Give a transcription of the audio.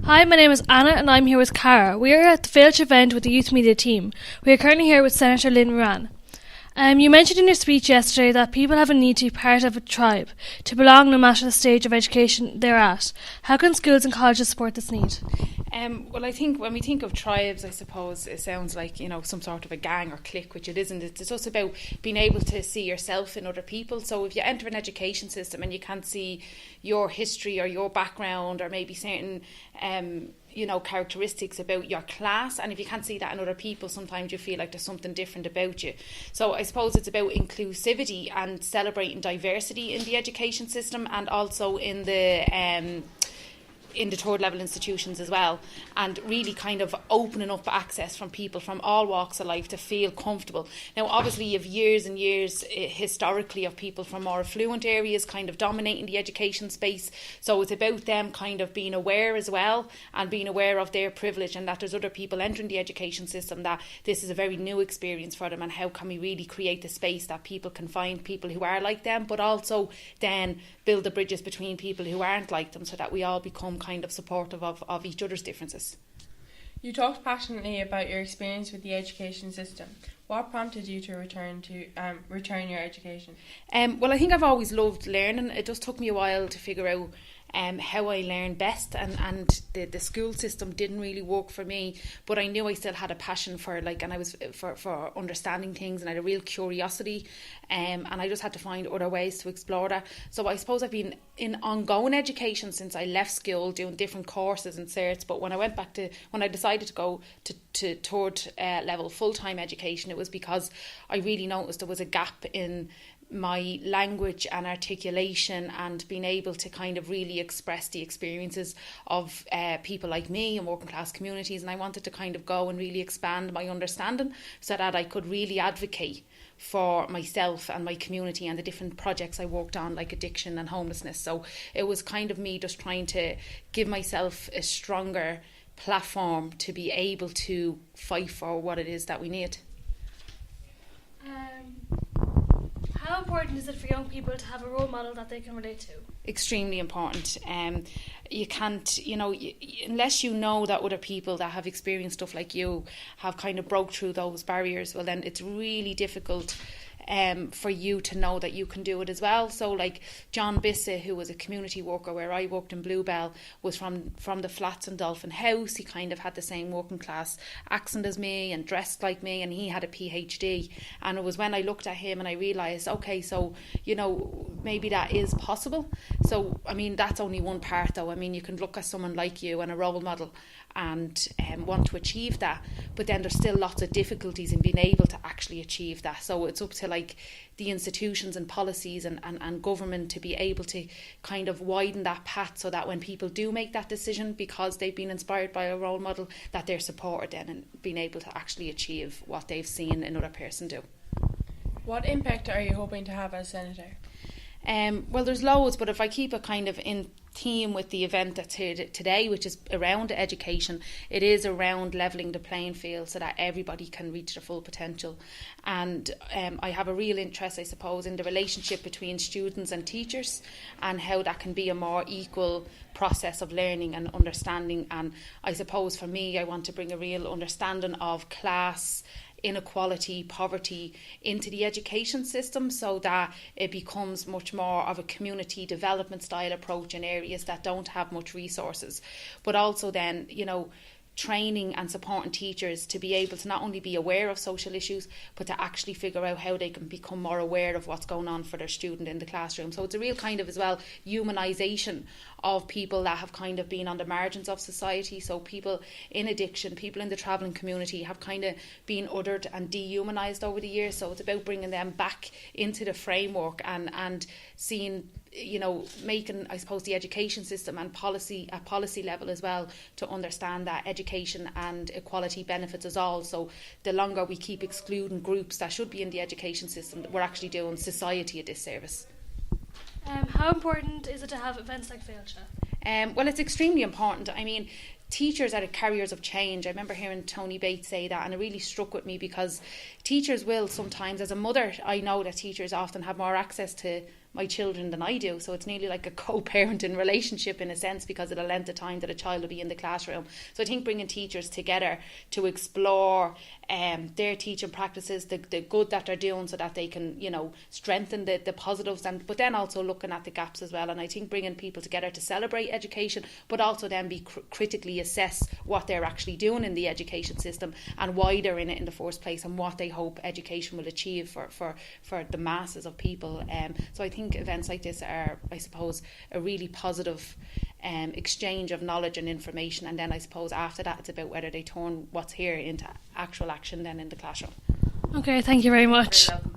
Hi, my name is Anna and I'm here with Cara. We are at the Félch event with the youth media team. We are currently here with Senator Lynn Ruanne. You mentioned in your speech yesterday that people have a need to be part of a tribe, to belong no matter the stage of education they're at. How can schools and colleges support this need? Well, I think when we think of tribes, I suppose it sounds like, some sort of a gang or clique, which it isn't. It's just about being able to see yourself in other people. So if you enter an education system and you can't see your history or your background or maybe certain characteristics about your class, and if you can't see that in other people, sometimes you feel like there's something different about you. So I suppose it's about inclusivity and celebrating diversity in the education system, and also in the third level institutions as well, and really kind of opening up access from people from all walks of life to feel comfortable. Now obviously you have years and years historically of people from more affluent areas kind of dominating the education space, so it's about them kind of being aware as well, and being aware of their privilege, and that there's other people entering the education system, that this is a very new experience for them, and how can we really create the space that people can find people who are like them, but also then build the bridges between people who aren't like them, so that we all become kind of supportive of each other's differences. You talked passionately about your experience with the education system. What prompted you to return your education? Well, I think I've always loved learning. It just took me a while to figure out how I learn best, and the school system didn't really work for me, but I knew I still had a passion for for understanding things, and I had a real curiosity, and I just had to find other ways to explore that. So I suppose I've been in ongoing education since I left school, doing different courses and certs, but when I decided to go to third level full-time education, it was because I really noticed there was a gap in my language and articulation, and being able to kind of really express the experiences of people like me and working class communities, and I wanted to kind of go and really expand my understanding so that I could really advocate for myself and my community and the different projects I worked on, like addiction and homelessness. So it was kind of me just trying to give myself a stronger platform to be able to fight for what it is that we need. How important is it for young people to have a role model that they can relate to? Extremely important. You can't, unless you know that other people that have experienced stuff like you have kind of broke through those barriers, well then it's really difficult for you to know that you can do it as well. So like John Bissett, who was a community worker where I worked in Bluebell, was from the flats in Dolphin House. He kind of had the same working class accent as me and dressed like me, and he had a PhD, and it was when I looked at him and I realised, okay, so maybe that is possible. So I mean, that's only one part though. I mean, you can look at someone like you and a role model and want to achieve that, but then there's still lots of difficulties in being able to actually achieve that. So it's up to like the institutions and policies and government to be able to kind of widen that path, so that when people do make that decision because they've been inspired by a role model, that they're supported then in being able to actually achieve what they've seen another person do. What impact are you hoping to have as Senator? Well, there's loads, but if I keep it kind of in theme with the event that's here today, which is around education, it is around levelling the playing field so that everybody can reach their full potential. And I have a real interest, I suppose, in the relationship between students and teachers, and how that can be a more equal process of learning and understanding. And I suppose for me, I want to bring a real understanding of class, inequality, poverty into the education system, so that it becomes much more of a community development style approach in areas that don't have much resources. But also then, training and supporting teachers to be able to not only be aware of social issues, but to actually figure out how they can become more aware of what's going on for their student in the classroom. So it's a real kind of as well humanisation of people that have kind of been on the margins of society. So people in addiction, people in the travelling community have kind of been othered and dehumanised over the years. So it's about bringing them back into the framework and seeing, making, I suppose, the education system and policy at policy level as well, to understand that education and equality benefits us all. So the longer we keep excluding groups that should be in the education system, we're actually doing society a disservice. How important is it to have events like Félch? Well, it's extremely important. I mean, teachers are the carriers of change. I remember hearing Tony Bates say that, and it really struck with me, because teachers will sometimes, as a mother, I know that teachers often have more access to my children than I do. So it's nearly like a co-parenting relationship in a sense, because of the length of time that a child will be in the classroom. So I think bringing teachers together to explore their teaching practices, the good that they're doing, so that they can, you know, strengthen the positives, but then also looking at the gaps as well. And I think bringing people together to celebrate education, but also then be critically assess what they're actually doing in the education system and why they're in it in the first place, and what they hope education will achieve for the masses of people. So I think events like this are, I suppose, a really positive exchange of knowledge and information, and then I suppose after that it's about whether they turn what's here into actual action then in the classroom. Okay, thank you very much. Very welcome.